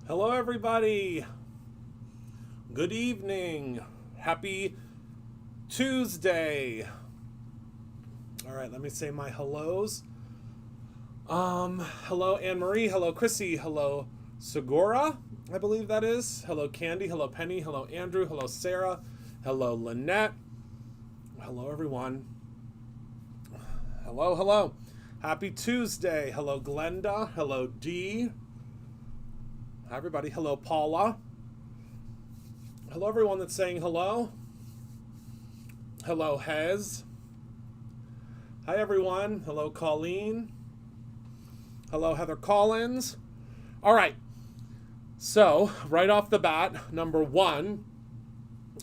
Hello, everybody. Good evening. Happy Tuesday. All right, let me say my hellos. Hello, Anne-Marie. Hello, Chrissy. Hello, Segura, I believe that is. Hello, Candy. Hello, Penny. Hello, Andrew. Hello, Sarah. Hello, Lynette. Hello, everyone. Hello, hello. Happy Tuesday. Hello, Glenda. Hello, Dee. Hi, everybody. Hello, Paula. Hello, everyone that's saying hello. Hello, Hez. Hi, everyone. Hello, Colleen. Hello, Heather Collins. All right. So, right off the bat, number one,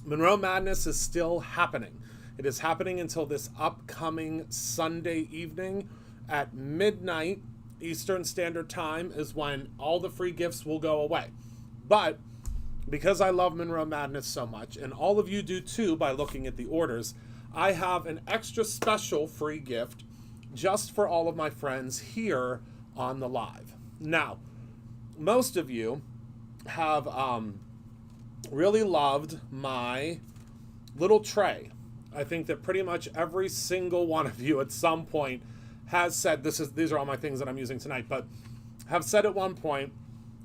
Monroe Madness is still happening. It is happening until this upcoming Sunday evening at midnight Eastern Standard Time is when all the free gifts will go away. But because I love Monroe Madness so much, and all of you do too by looking at the orders, I have an extra special free gift just for all of my friends here on the live. Now, most of you have really loved my little tray. I think that pretty much every single one of you at some point has said, these are all my things that I'm using tonight, but have said at one point,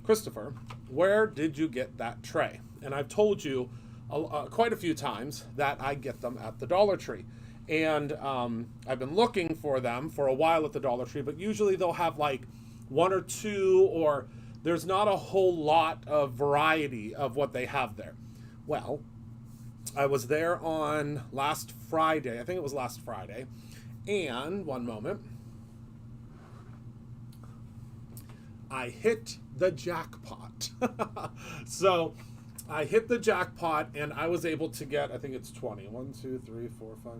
Christopher, where did you get that tray? And I've told you quite a few times that I get them at the Dollar Tree. And I've been looking for them for a while at the Dollar Tree, but usually they'll have like one or two, or there's not a whole lot of variety of what they have there. Well, I was there on last Friday. I think it was last Friday. And one moment, I hit the jackpot. So I hit the jackpot and I was able to get, I think it's 20. 1, 2, 3, 4, 5,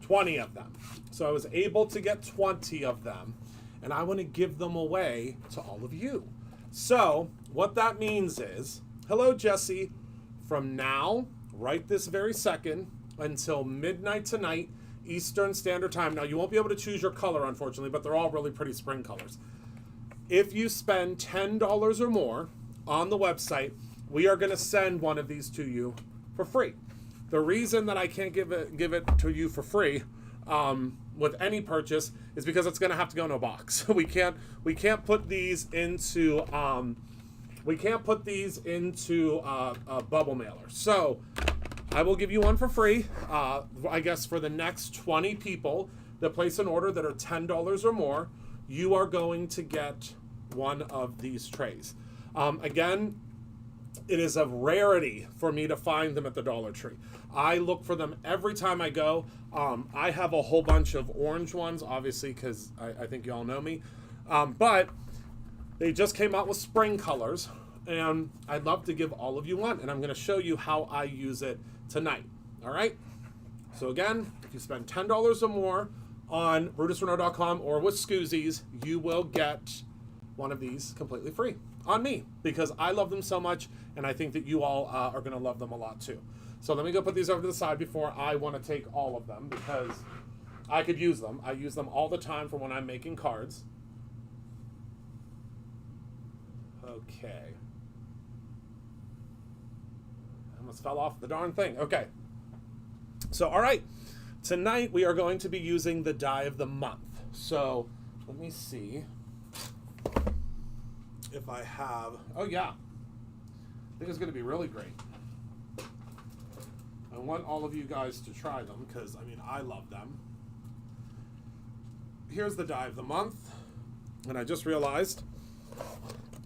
20 of them. So I was able to get 20 of them, and I want to give them away to all of you. So what that means is, hello, Jesse, from now, right this very second, until midnight tonight, Eastern Standard Time. Now, you won't be able to choose your color, unfortunately, but they're all really pretty spring colors. If you spend $10 or more on the website, we are going to send one of these to you for free. The reason that I can't give it to you for free with any purchase is because it's going to have to go in a box. We can't put these into a bubble mailer. So I will give you one for free. I guess for the next 20 people that place an order that are $10 or more, you are going to get one of these trays. Again, it is a rarity for me to find them at the Dollar Tree. I look for them every time I go. I have a whole bunch of orange ones, obviously, because I think you all know me. But they just came out with spring colors, and I'd love to give all of you one. And I'm going to show you how I use it tonight. All right? So again, if you spend $10 or more on BrutusRenault.com or with Scoozies, you will get one of these completely free on me, because I love them so much, and I think that you all are going to love them a lot too. So let me go put these over to the side before I want to take all of them, because I could use them. I use them all the time for when I'm making cards. Okay. I almost fell off the darn thing. Okay. So, all right. Tonight we are going to be using the die of the month. So let me see if I have, oh yeah, I think it's going to be really great. I want all of you guys to try them because, I mean, I love them. Here's the die of the month, and I just realized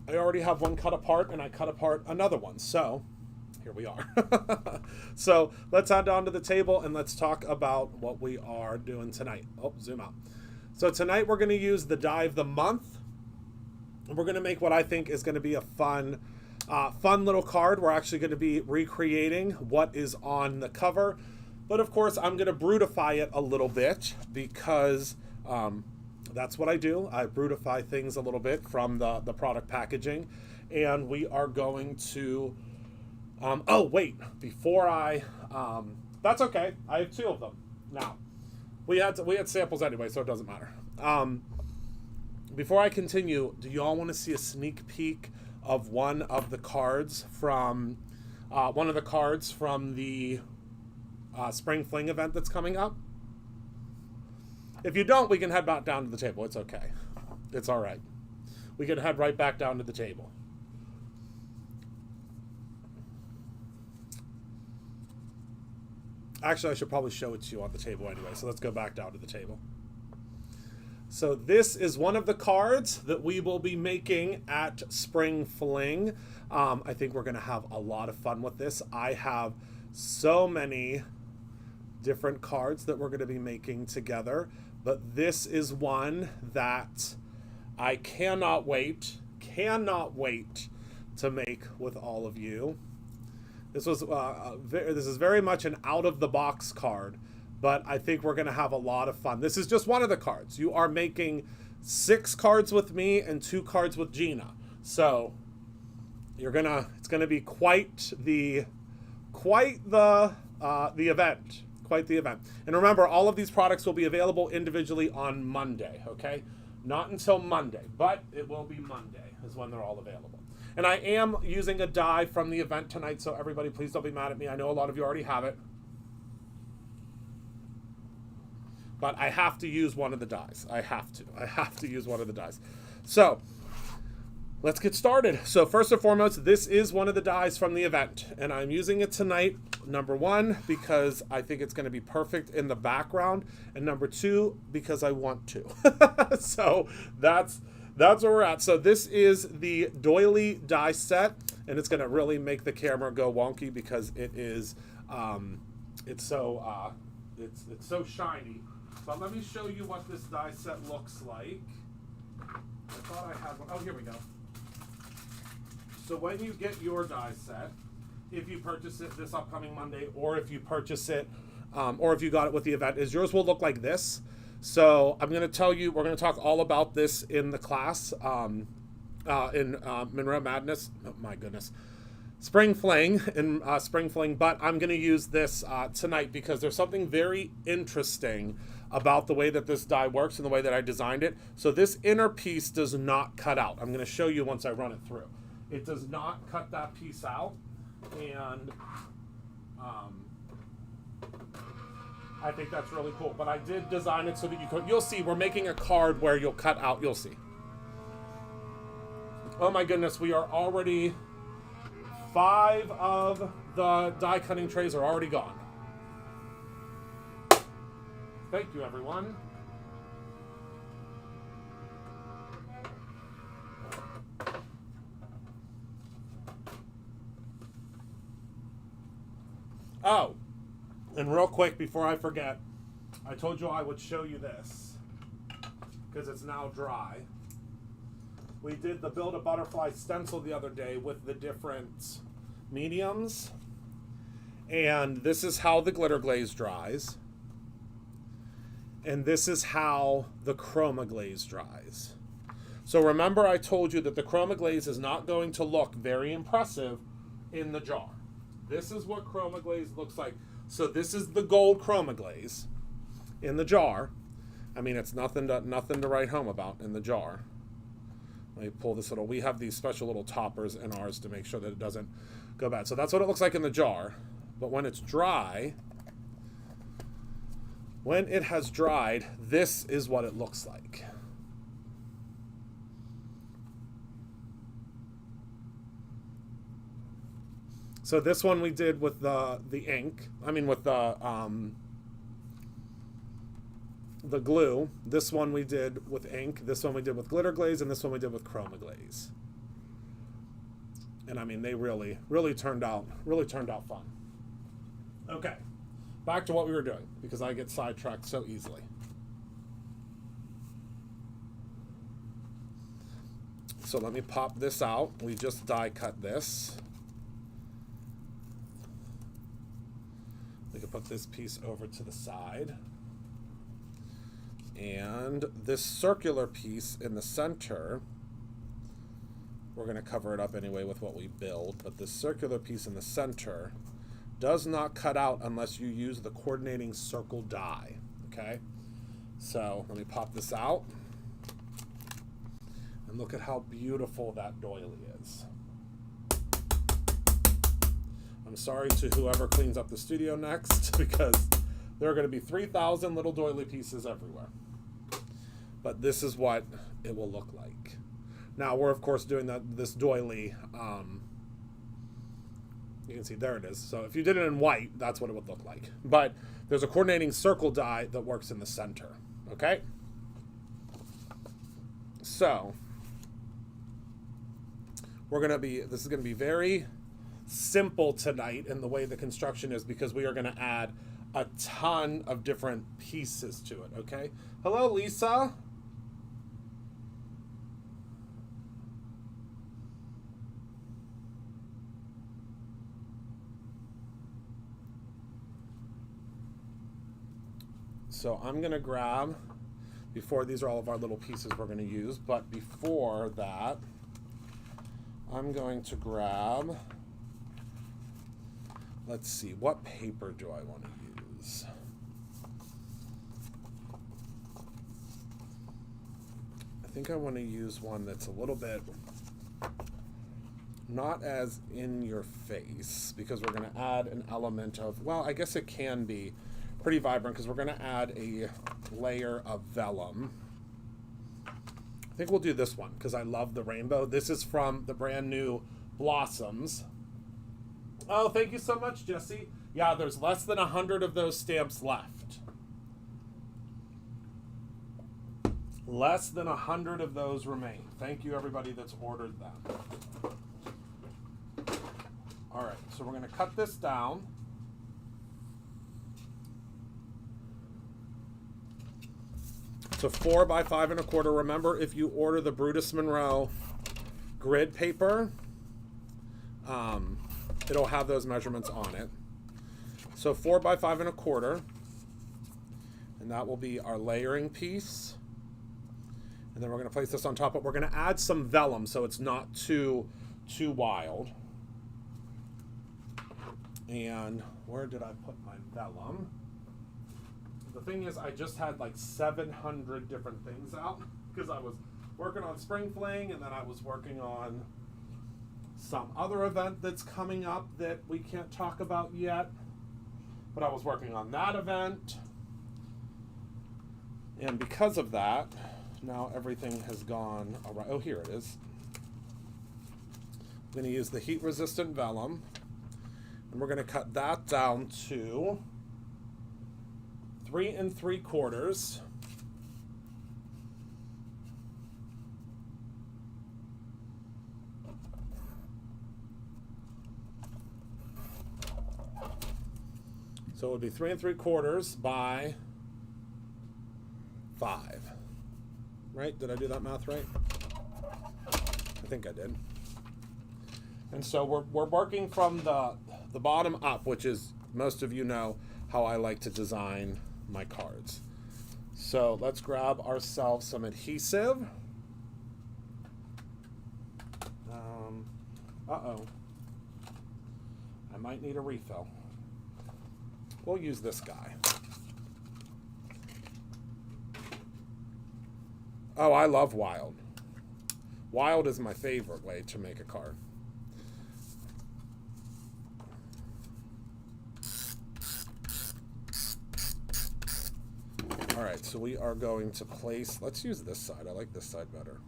I already have one cut apart, and I cut apart another one, so here we are. So let's head down to the table and let's talk about what we are doing tonight. Oh, zoom out. So tonight we're going to use the die of the month. We're going to make what I think is going to be a fun little card. We're actually going to be recreating what is on the cover. But of course, I'm going to brutify it a little bit because that's what I do. I brutify things a little bit from the product packaging. And we are going to... oh, wait. Before I... that's okay. I have 2 of them now. We had samples anyway, so it doesn't matter. Before I continue, do you all want to see a sneak peek of one of the cards from the Spring Fling event that's coming up? If you don't, we can head back down to the table. It's okay. It's all right. We can head right back down to the table. Actually, I should probably show it to you on the table anyway, so let's go back down to the table. So this is one of the cards that we will be making at Spring Fling. I think we're going to have a lot of fun with this. I have so many different cards that we're going to be making together, but this is one that I cannot wait to make with all of you. This is very much an out-of-the-box card, but I think we're going to have a lot of fun. This is just one of the cards. You are making 6 cards with me and 2 cards with Gina. So it's gonna be quite the event. Quite the event. And remember, all of these products will be available individually on Monday, okay? Not until Monday, but it will be Monday is when they're all available. And I am using a die from the event tonight, so everybody please don't be mad at me. I know a lot of you already have it. But I have to use one of the dies. I have to use one of the dies. So, let's get started. So first and foremost, this is one of the dies from the event, and I'm using it tonight, number one, because I think it's going to be perfect in the background, and number two, because I want to. So that's where we're at. So this is the doily die set, and it's going to really make the camera go wonky because it is, it's so shiny. But let me show you what this die set looks like. I thought I had one. Oh, here we go. So when you get your die set, if you purchase it this upcoming Monday, or if you purchase it, or if you got it with the event, is yours will look like this. So I'm going to tell you, we're going to talk all about this in the class, in Monroe Madness. Oh my goodness. Spring Fling, but I'm going to use this tonight because there's something very interesting about the way that this die works and the way that I designed it. So this inner piece does not cut out. I'm going to show you once I run it through. It does not cut that piece out, and I think that's really cool. But I did design it so that you'll see we're making a card where you'll cut out, you'll see. Oh my goodness, we are already, 5 of the die cutting trays are already gone. Thank you, everyone. Oh, and real quick before I forget, I told you I would show you this because it's now dry. We did the Build a Butterfly stencil the other day with the different mediums, and this is how the glitter glaze dries, and this is how the chroma glaze dries. So remember, I told you that the chroma glaze is not going to look very impressive in the jar. This is what chroma glaze looks like. So this is the gold chroma glaze in the jar. I mean, it's nothing to write home about in the jar. Let me pull this little, we have these special little toppers in ours to make sure that it doesn't go bad. So that's what it looks like in the jar. But when it's dry, when it has dried, this is what it looks like. So this one we did with the ink. I mean with the glue. This one we did with ink. This one we did with glitter glaze, and this one we did with chroma glaze. And I mean, they really turned out fun. Okay, back to what we were doing because I get sidetracked so easily. So let me pop this out. We just die cut this. We can put this piece over to the side. And this circular piece in the center, we're going to cover it up anyway with what we build, but this circular piece in the center does not cut out unless you use the coordinating circle die, okay? So let me pop this out. And look at how beautiful that doily is. I'm sorry to whoever cleans up the studio next because there are going to be 3,000 little doily pieces everywhere. But this is what it will look like. Now we're of course doing this doily. You can see there it is. So if you did it in white, that's what it would look like. But there's a coordinating circle die that works in the center. Okay. So this is gonna be very simple tonight in the way the construction is because we are going to add a ton of different pieces to it, okay? Hello, Lisa. So I'm going to grab, these are all of our little pieces we're going to use, but before that, I'm going to grab, let's see, what paper do I want to use? I think I want to use one that's a little bit not as in your face, because we're going to add an element of, well, I guess it can be pretty vibrant because we're going to add a layer of vellum. I think we'll do this one because I love the rainbow. This is from the brand new Blossoms. Oh, thank you so much, Jesse. Yeah, there's less than 100 of those stamps left. Less than 100 of those remain. Thank you, everybody that's ordered them. All right, so we're going to cut this down. So 4 by 5 1/4. Remember, if you order the Brutus Monroe grid paper, it'll have those measurements on it. So 4 by 5 1/4, and that will be our layering piece. And then we're going to place this on top, but we're going to add some vellum so it's not too wild. And where did I put my vellum? The thing is, I just had like 700 different things out because I was working on Spring Fling, and then I was working on some other event that's coming up that we can't talk about yet. But I was working on that event. And because of that, now everything has gone around. Oh, here it is. I'm going to use the heat-resistant vellum. And we're going to cut that down to 3 3/4. So it would be 3 3/4 by 5. Right? Did I do that math right? I think I did. And so we're working from the bottom up, which is, most of you know how I like to design my cards. So let's grab ourselves some adhesive. Uh-oh. I might need a refill. We'll use this guy. Oh, I love Wild. Wild is my favorite way to make a card. All right, so we are going to place, let's use this side. I like this side better.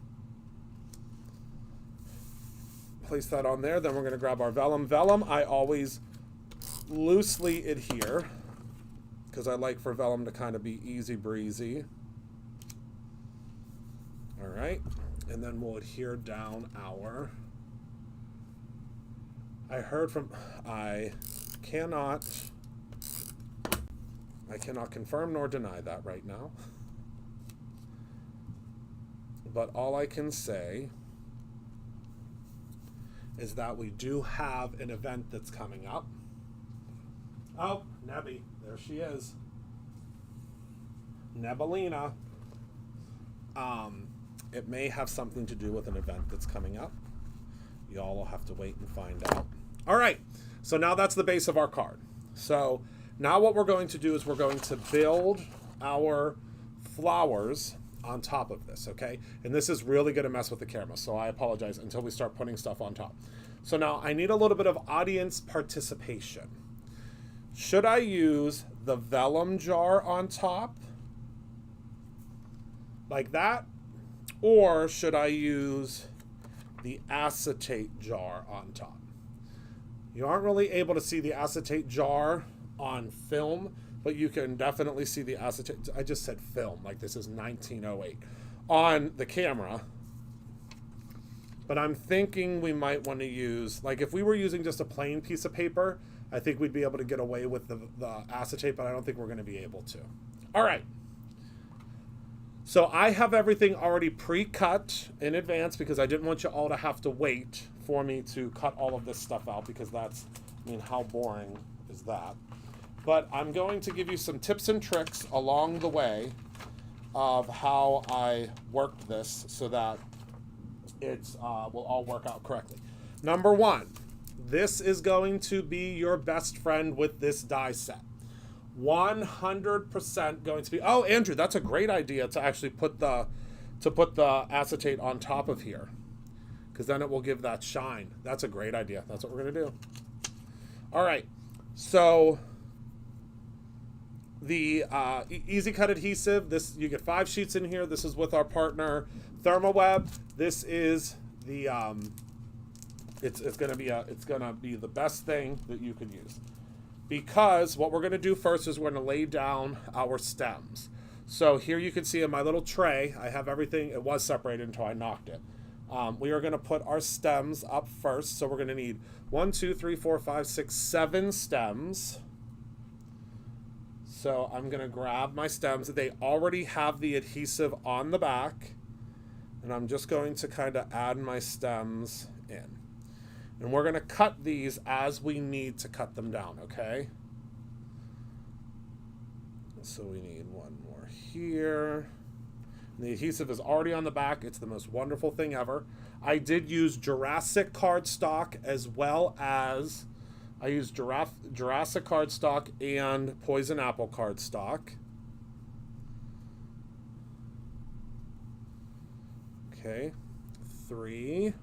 Place that on there. Then we're going to grab our vellum. Vellum, I always loosely adhere because I like for vellum to kind of be easy breezy. All right, and then we'll adhere down our, I heard from, I cannot confirm nor deny that right now. But all I can say is that we do have an event that's coming up. Oh, Nebby, there she is. Nebelina. It may have something to do with an event that's coming up. Y'all will have to wait and find out. All right, so now that's the base of our card. So now what we're going to do is we're going to build our flowers on top of this, okay? And this is really going to mess with the camera, so I apologize until we start putting stuff on top. So now I need a little bit of audience participation. Should I use the vellum jar on top, like that? Or should I use the acetate jar on top? You aren't really able to see the acetate jar on film, but you can definitely see the acetate. I just said film, like this is 1908 on the camera. But I'm thinking we might want to use, like if we were using just a plain piece of paper, I think we'd be able to get away with the acetate, but I don't think we're going to be able to. All right. So I have everything already pre-cut in advance because I didn't want you all to have to wait for me to cut all of this stuff out, because that's, I mean, how boring is that? But I'm going to give you some tips and tricks along the way of how I worked this so that it's will all work out correctly. Number one, this is going to be your best friend with this die set. 100% going to be. Oh, Andrew, that's a great idea to actually put the acetate on top of here, because then it will give that shine. That's a great idea. That's what we're going to do. All right. So the Easy Cut adhesive, this, you get 5 sheets in here. This is with our partner Thermoweb. This is the it's gonna be the best thing that you could use, because what we're gonna do first is we're gonna lay down our stems. So here you can see in my little tray, I have everything. It was separated until I knocked it. We are gonna put our stems up first. So we're gonna need 1, 2, 3, 4, 5, 6, 7 stems. So I'm gonna grab my stems. They already have the adhesive on the back, and I'm just going to kind of add my stems in. And we're going to cut these as we need to cut them down, okay? So we need one more here. And the adhesive is already on the back. It's the most wonderful thing ever. I did use Jurassic cardstock, as well as I used Jurassic cardstock and Poison Apple cardstock. Okay, 3.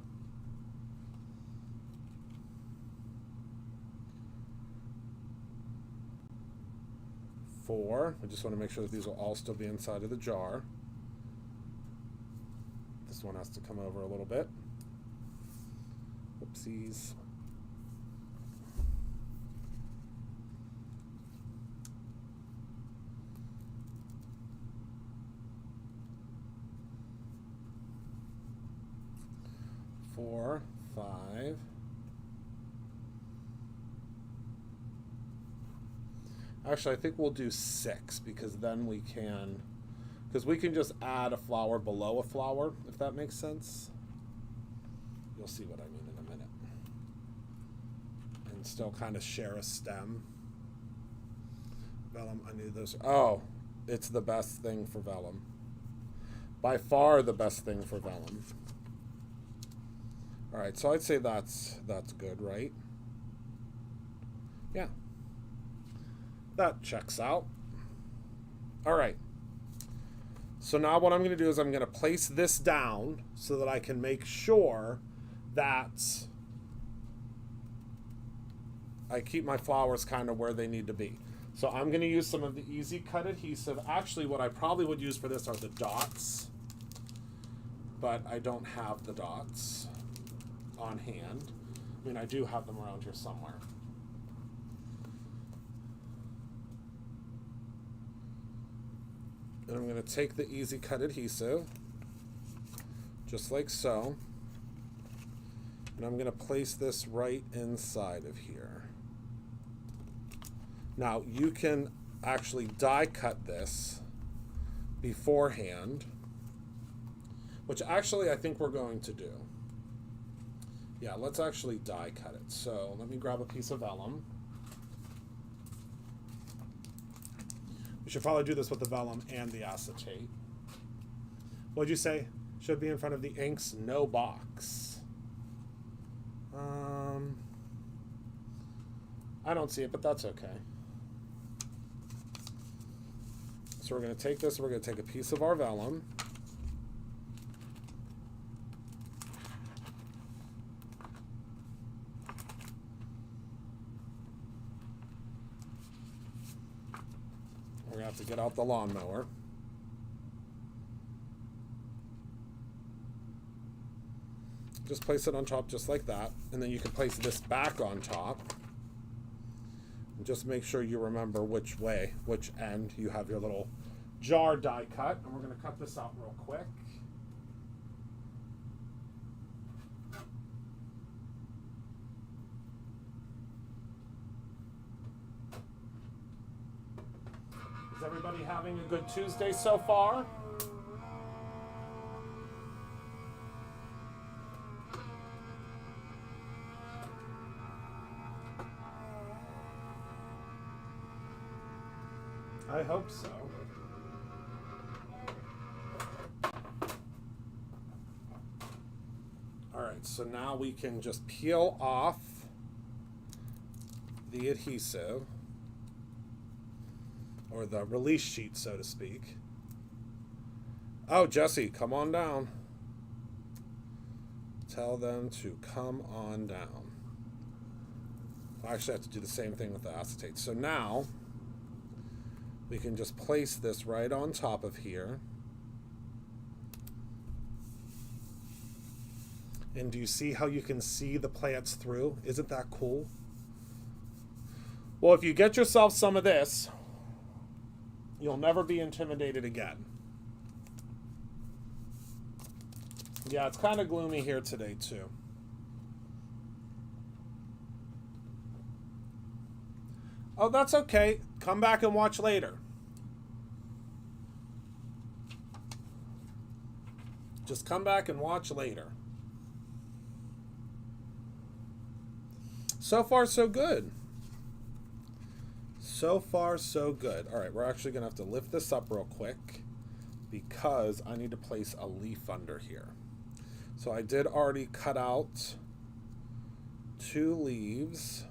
4. I just want to make sure that these will all still be inside of the jar. This one has to come over a little bit. Whoopsies. Four, 5. Actually, I think we'll do 6, because then we can just add a flower below a flower, if that makes sense. You'll see what I mean in a minute. And still kind of share a stem. Vellum, I need those. Oh, it's the best thing for vellum. By far the best thing for vellum. All right, so I'd say that's good, right? Yeah. That checks out. All right. So now what I'm going to do is I'm going to place this down so that I can make sure that I keep my flowers kind of where they need to be. So I'm going to use some of the Easy Cut adhesive. Actually, what I probably would use for this are the dots, but I don't have the dots on hand. I mean, I do have them around here somewhere. And I'm going to take the Easy Cut adhesive, just like so, and I'm going to place this right inside of here. Now, you can actually die cut this beforehand, which actually I think we're going to do. Yeah, let's actually die cut it. So let me grab a piece of vellum. We should probably do this with the vellum and the acetate. What'd you say? Should be in front of the inks, no box. I don't see it, but that's okay. So we're going to take this, we're going to take a piece of our vellum. We're going to have to get out the lawnmower. Just place it on top just like that, and then you can place this back on top. And just make sure you remember which way, which end you have your little jar die cut. And we're going to cut this out real quick. Is everybody having a good Tuesday so far? I hope so. All right, so So now we can just peel off the adhesive, or the release sheet, so to speak. Oh, Jesse, come on down. Tell them to come on down. I actually have to do the same thing with the acetate. So now we can just place this right on top of here. And do you see how you can see the plants through? Isn't that cool? Well, if you get yourself some of this, you'll never be intimidated again. Yeah, it's kind of gloomy here today, too. Oh, that's okay. Come back and watch later. Just come back and watch later. So far, so good. So far, so good. All right, we're actually going to have to lift this up real quick because I need to place a leaf under here. So I did already cut out 2 leaves.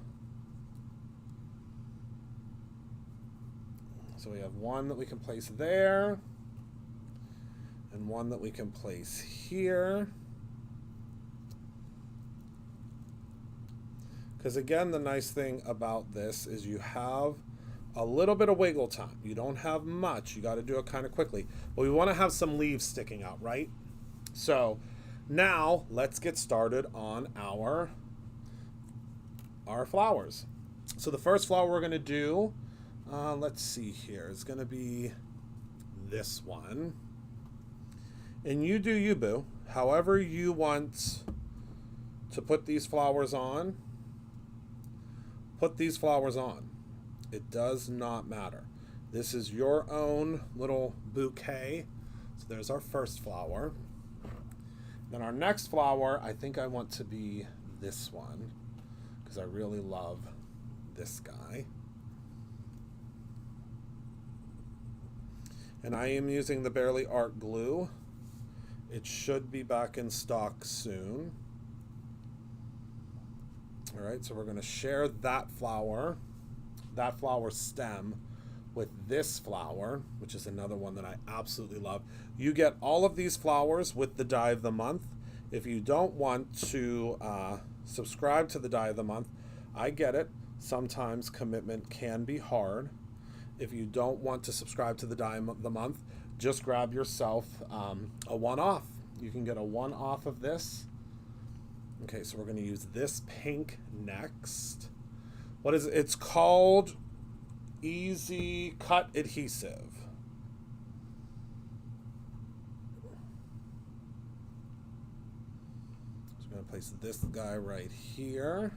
So we have one that we can place there and one that we can place here. Because again, the nice thing about this is you have a little bit of wiggle time. You don't have much. You got to do it kind of quickly. But we want to have some leaves sticking out, right? So now let's get started on our flowers. So the first flower we're going to do, let's see here, it's going to be this one. And you do you, boo. However you want to put these flowers on, put these flowers on. It does not matter. This is your own little bouquet. So there's our first flower. Then our next flower, I think I want to be this one because I really love this guy. And I am using the Bearly Art glue. It should be back in stock soon. All right, so we're going to share that flower stem, with this flower, which is another one that I absolutely love. You get all of these flowers with the die of the month. If you don't want to subscribe to the die of the month, I get it. Sometimes commitment can be hard. If you don't want to subscribe to the die of the month, just grab yourself a one-off. You can get a one-off of this. Okay, so we're going to use this pink next. What is it? It's called Easy Cut Adhesive. So I'm going to place this guy right here.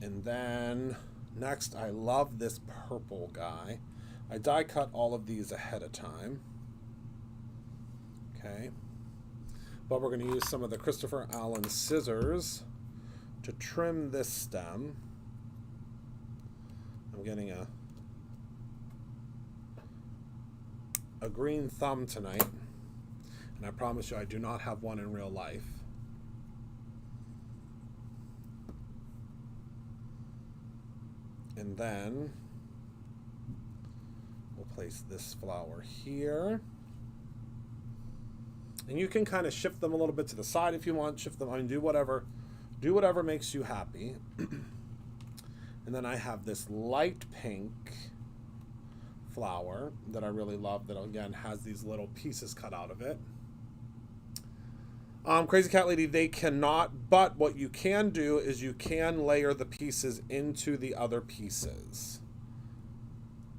And then next, I love this purple guy. I die cut all of these ahead of time. Okay. But we're going to use some of the Christopher Allen scissors to trim this stem. I'm getting a green thumb tonight, and I promise you I do not have one in real life. And then we'll place this flower here. And you can kind of shift them a little bit to the side if you want. Shift them, I mean, do whatever makes you happy. And then I have this light pink flower that I really love that, again, has these little pieces cut out of it. Crazy Cat Lady, they cannot, but what you can do is you can layer the pieces into the other pieces.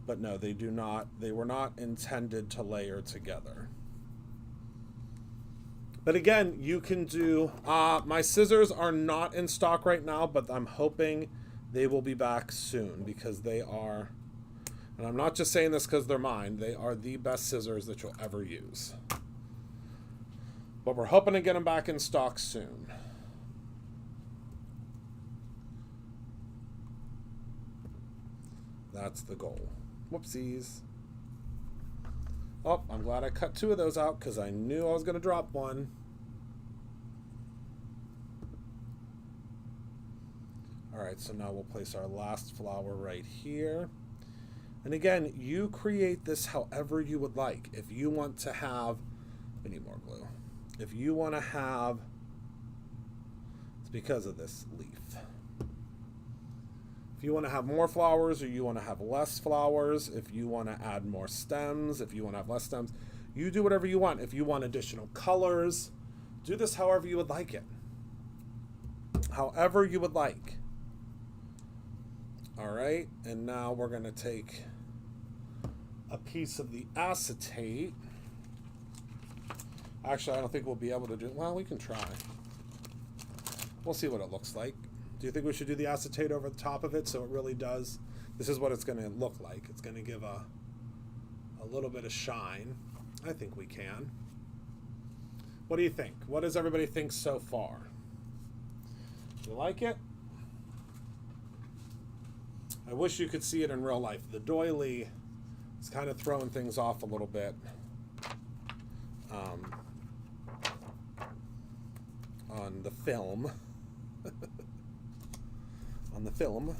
But no, they do not, they were not intended to layer together. But again, you can do, my scissors are not in stock right now, but I'm hoping they will be back soon because they are, and I'm not just saying this because they're mine, they are the best scissors that you'll ever use. But we're hoping to get them back in stock soon. That's the goal. Whoopsies. Oh, I'm glad I cut 2 of those out because I knew I was going to drop one. All right, so now we'll place our last flower right here. And again, you create this however you would like. If you want to have, we need more glue. If you want to have, it's because of this leaf. If you want to have more flowers or you want to have less flowers, if you want to add more stems, if you want to have less stems, you do whatever you want. If you want additional colors, do this however you would like it. However you would like. All right, and now we're going to take a piece of the acetate. Actually, I don't think we'll be able to do it. Well, we can try. We'll see what it looks like. Do you think we should do the acetate over the top of it so it really does? This is what it's going to look like. It's going to give a little bit of shine. I think we can. What do you think? What does everybody think so far? You like it? I wish you could see it in real life. The doily is kind of throwing things off a little bit on the film. On the film.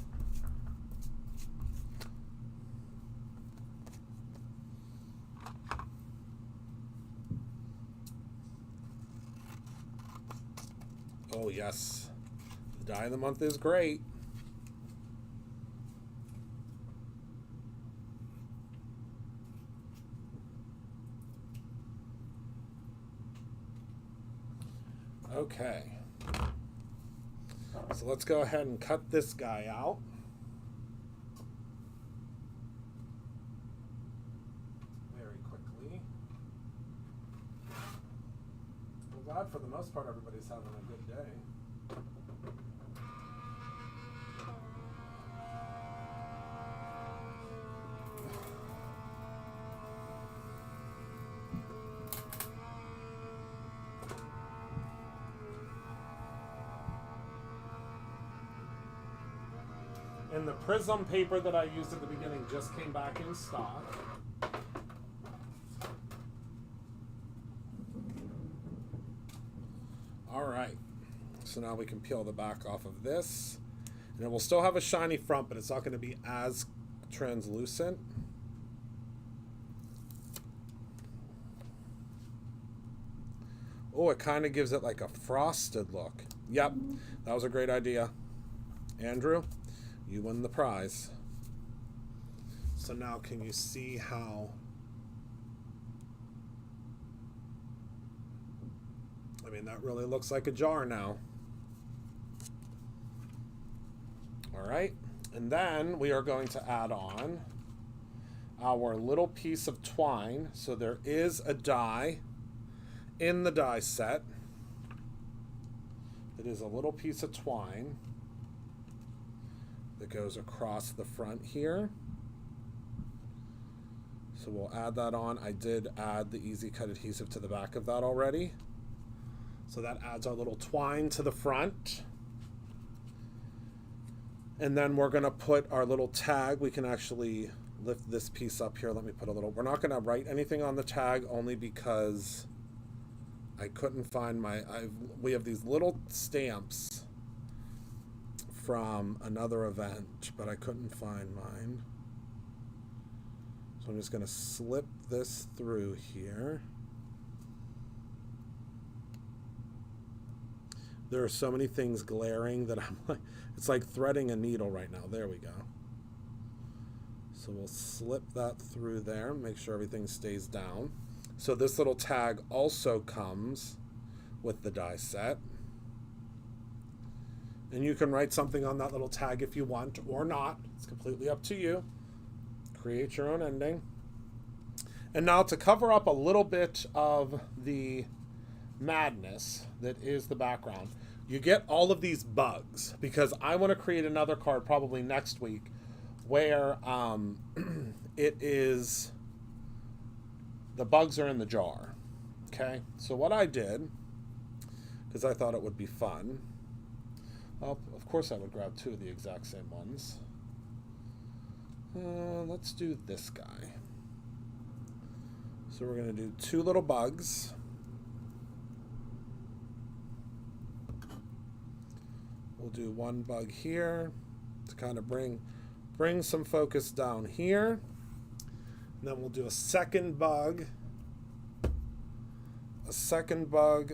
Oh yes, the dye of the month is great. Okay, so let's go ahead and cut this guy out. Very quickly. I'm glad for the most part everybody's having a good day. And the Prism paper that I used at the beginning just came back in stock. All right, so now we can peel the back off of this. And it will still have a shiny front, but it's not going to be as translucent. Oh, it kind of gives it like a frosted look. Yep, that was a great idea. Andrew, you won the prize. So now can you see how... I mean, that really looks like a jar now. All right, and then we are going to add on our little piece of twine. So there is a die in the die set. It is a little piece of twine that goes across the front here. So we'll add that on. I did add the Easy Cut adhesive to the back of that already. So that adds our little twine to the front. And then we're gonna put our little tag. We can actually lift this piece up here. Let me put a little, we're not gonna write anything on the tag only because I couldn't find my, we have these little stamps from another event, but I couldn't find mine. So I'm just gonna slip this through here. There are so many things glaring that I'm like, it's like threading a needle right now. There we go. So we'll slip that through there, make sure everything stays down. So this little tag also comes with the die set. And you can write something on that little tag if you want or not. It's completely up to you. Create your own ending. And now to cover up a little bit of the madness that is the background, you get all of these bugs because I want to create another card probably next week where it is, the bugs are in the jar. Okay, so what I did, because I thought it would be fun, well, of course I would grab two of the exact same ones. Let's do this guy. So we're going to do two little bugs. We'll do one bug here to kind of bring some focus down here. And then we'll do a second bug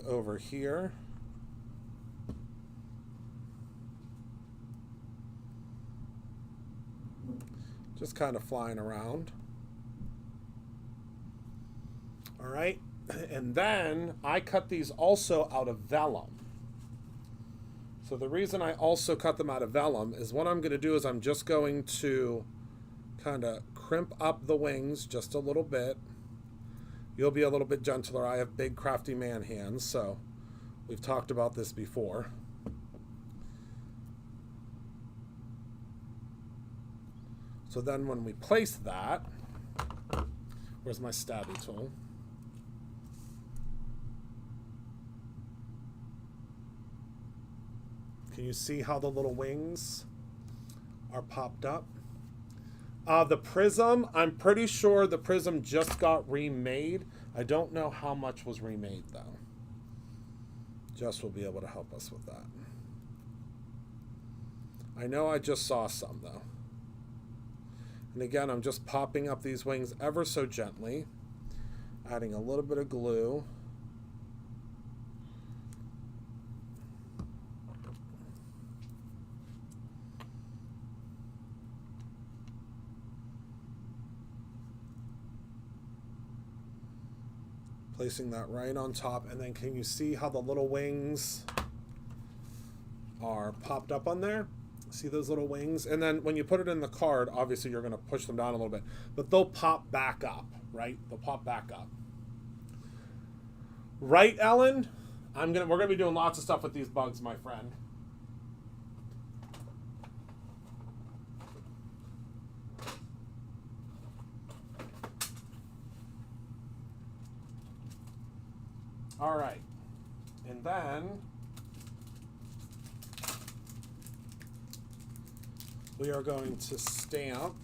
over here. Just kind of flying around. All right, and then I cut these also out of vellum. So the reason I also cut them out of vellum is what I'm going to do is I'm just going to kind of crimp up the wings just a little bit. You'll be a little bit gentler. I have big crafty man hands, so we've talked about this before. So then when we place that, where's my stabby tool? Can you see how the little wings are popped up? The prism, I'm pretty sure the prism just got remade. I don't know how much was remade though. Jess will be able to help us with that. I know I just saw some though. And again, I'm just popping up these wings ever so gently, adding a little bit of glue. Placing that right on top, and then can you see how the little wings are popped up on there? See those little wings? And then when you put it in the card, obviously you're going to push them down a little bit, but they'll pop back up, right? They'll pop back up. Right, Ellen? We're going to be doing lots of stuff with these bugs, my friend. All right, and then we are going to stamp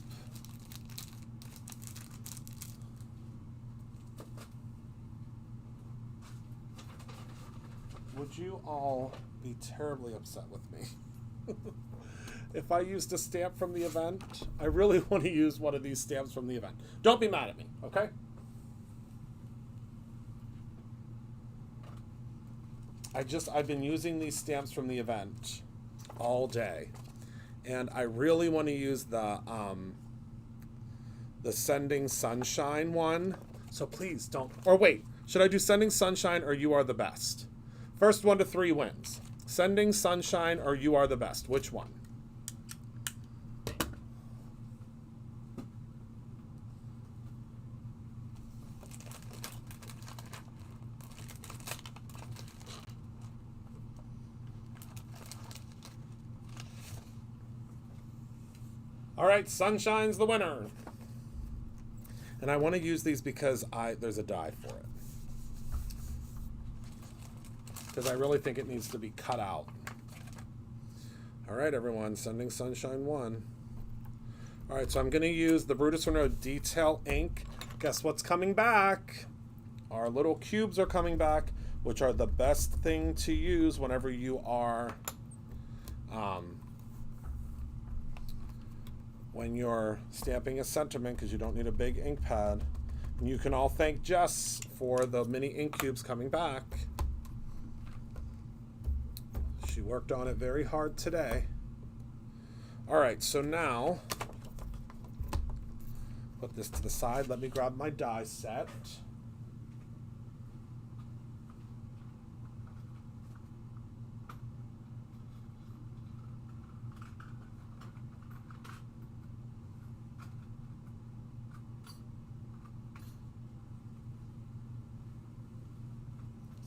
would you all be terribly upset with me if I used a stamp from the event? I really want to use one of these stamps from the event. Don't be mad at me, okay? I've been using these stamps from the event all day, and I really want to use the Sending Sunshine one. So please don't, or wait, should I do Sending Sunshine or You Are the Best? First 1 to 3 wins. Sending Sunshine or You Are the Best. Which one? All right, Sunshine's the winner. And I want to use these because there's a die for it. Because I really think it needs to be cut out. All right, everyone, Sending Sunshine 1. All right, so I'm going to use the Brutus Monroe Detail ink. Guess what's coming back? Our little cubes are coming back, which are the best thing to use whenever you are when you're stamping a sentiment, because you don't need a big ink pad. And you can all thank Jess for the mini ink cubes coming back. She worked on it very hard today. All right, so now, put this to the side. Let me grab my die set.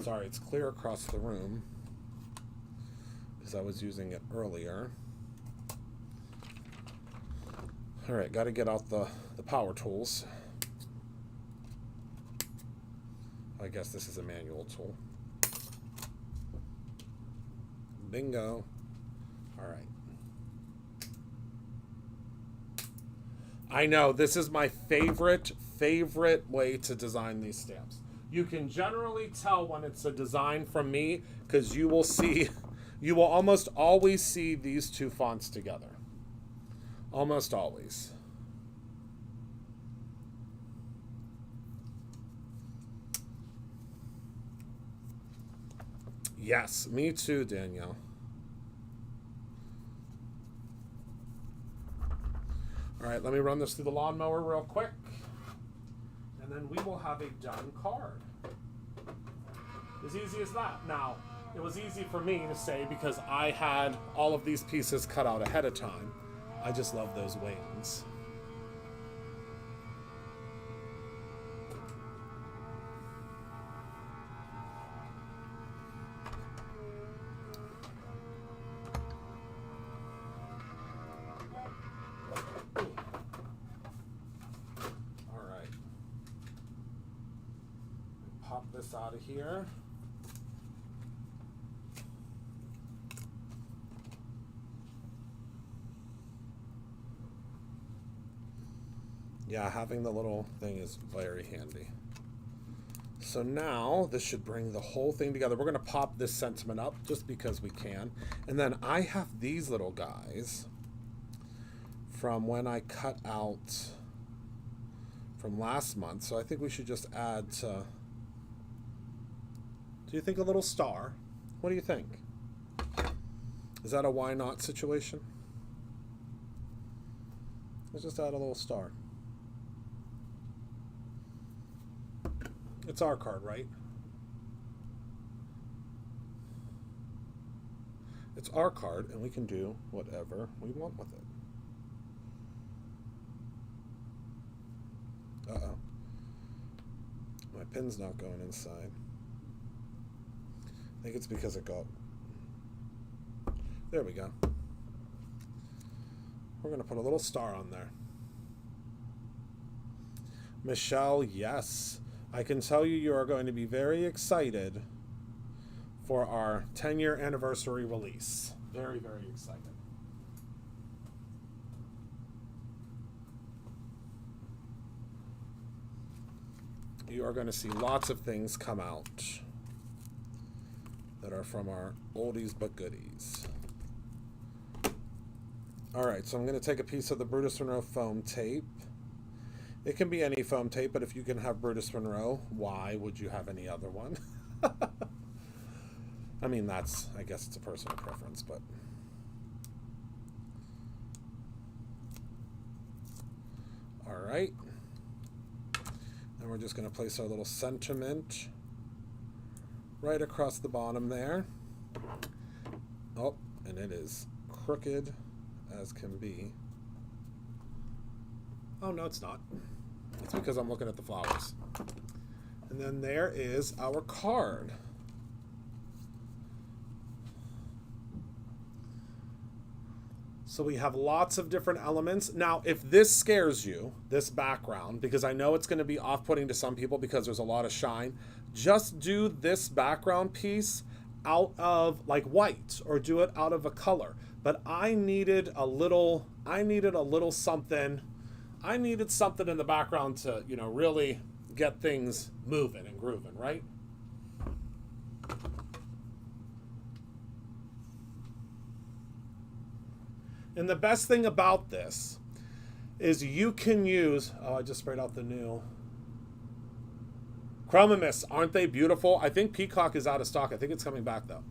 Sorry, it's clear across the room because I was using it earlier. All right, got to get out the power tools. I guess this is a manual tool. Bingo. All right. I know, this is my favorite way to design these stamps. You can generally tell when it's a design from me because you will see you will almost always see these two fonts together. Almost always. Yes, me too, Danielle. All right, let me run this through the lawnmower real quick. And then we will have a done card. As easy as that. Now, it was easy for me to say because I had all of these pieces cut out ahead of time. I just love those wings. Pop this out of here. Yeah, having the little thing is very handy. So now this should bring the whole thing together. We're going to pop this sentiment up just because we can. And then I have these little guys from when I cut out from last month. So I think we should just add to... Do you think a little star? What do you think? Is that a why not situation? Let's just add a little star. It's our card, right? It's our card, and we can do whatever we want with it. Uh-oh. My pin's not going inside. I think it's because it got... There we go. We're going to put a little star on there. Michelle, yes. I can tell you are going to be very excited for our 10-year anniversary release. Very, very excited. You are going to see lots of things come out that are from our oldies but goodies. All right, so I'm going to take a piece of the Brutus Monroe foam tape. It can be any foam tape, but if you can have Brutus Monroe, why would you have any other one? I mean, I guess it's a personal preference, but... All right. And we're just going to place our little sentiment right across the bottom there. Oh, and it is crooked as can be. Oh, no, it's not. It's because I'm looking at the flowers. And then there is our card. So we have lots of different elements. Now, if this scares you, this background, because I know it's going to be off-putting to some people because there's a lot of shine, just do this background piece out of like white or do it out of a color. But I needed a little something. I needed something in the background to, really get things moving and grooving, right? And the best thing about this is you can use, oh, I just sprayed out the new Chromamus. Aren't they beautiful? I think Peacock is out of stock. I think it's coming back though.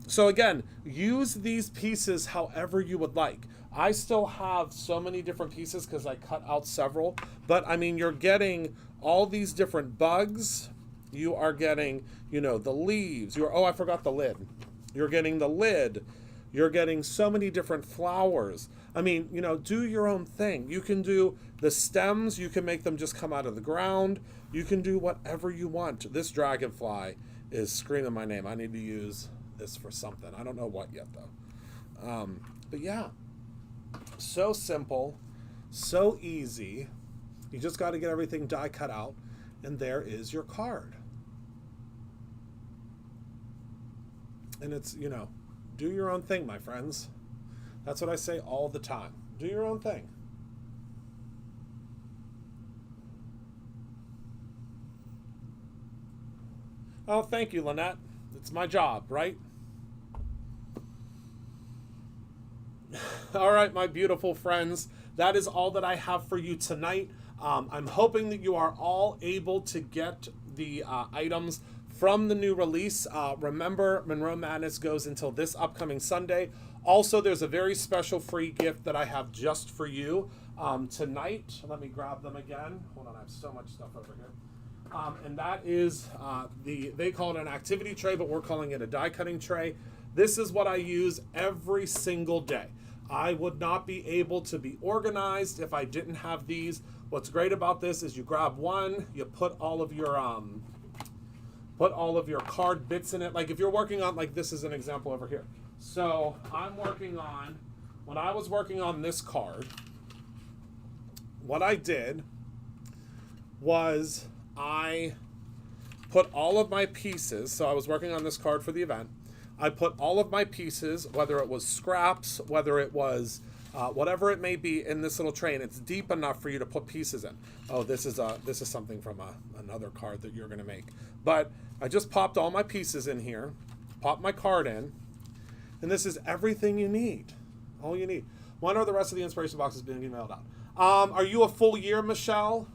So again, use these pieces however you would like. I still have so many different pieces because I cut out several, but I mean, you're getting all these different bugs. You are getting, the leaves. Oh, I forgot the lid. You're getting the lid. You're getting so many different flowers. I mean, do your own thing. You can do the stems. You can make them just come out of the ground. You can do whatever you want. This dragonfly is screaming my name. I need to use this for something. I don't know what yet, though. But yeah, so simple, so easy. You just got to get everything die cut out, and there is your card. And it's, do your own thing, my friends. That's what I say all the time. Do your own thing. Oh, thank you, Lynette. It's my job, right? All right, my beautiful friends, that is all that I have for you tonight. I'm hoping that you are all able to get the items from the new release. Remember, Monroe Madness goes until this upcoming Sunday. Also, there's a very special free gift that I have just for you tonight. Let me grab them again. Hold on, I have so much stuff over here. And that is they call it an activity tray, but we're calling it a die cutting tray. This is what I use every single day. I would not be able to be organized if I didn't have these. What's great about this is you grab one, you put all of your card bits in it. Like if you're working on, like this is an example over here. So when I was working on this card, what I did was I put all of my pieces. So I was working on this card for the event. I put all of my pieces, whether it was scraps, whether it was whatever it may be, in this little tray, and it's deep enough for you to put pieces in. Oh, this is something from another card that you're going to make. But I just popped all my pieces in here, popped my card in, and this is everything you need. All you need. When are the rest of the inspiration boxes being emailed out? Are you a full year, Michelle?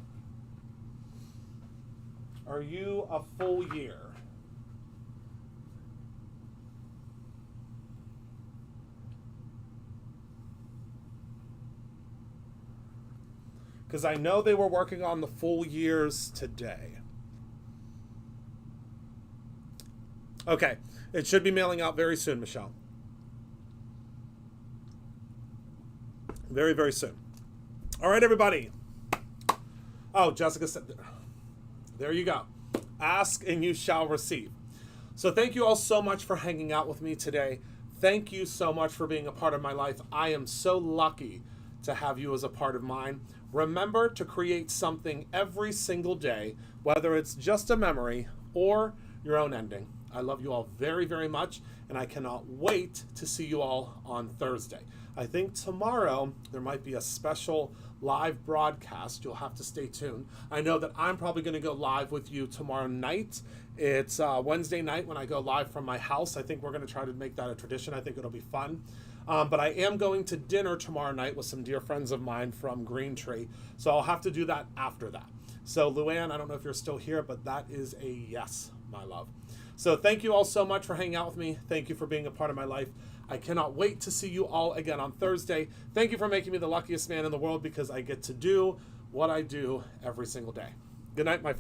Are you a full year? Because I know they were working on the full years today. Okay, it should be mailing out very soon, Michelle. Very, very soon. All right, everybody. Oh, Jessica said, there you go. Ask and you shall receive. So thank you all so much for hanging out with me today. Thank you so much for being a part of my life. I am so lucky to have you as a part of mine. Remember to create something every single day, whether it's just a memory or your own ending. I love you all very, very much, and I cannot wait to see you all on Thursday. I think tomorrow there might be a special live broadcast. You'll have to stay tuned. I know that I'm probably going to go live with you tomorrow night. It's Wednesday night when I go live from my house. I think we're going to try to make that a tradition. I think it'll be fun. But I am going to dinner tomorrow night with some dear friends of mine from Green Tree. So I'll have to do that after that. So Luann, I don't know if you're still here, but that is a yes, my love. So thank you all so much for hanging out with me. Thank you for being a part of my life. I cannot wait to see you all again on Thursday. Thank you for making me the luckiest man in the world, because I get to do what I do every single day. Good night, my friends.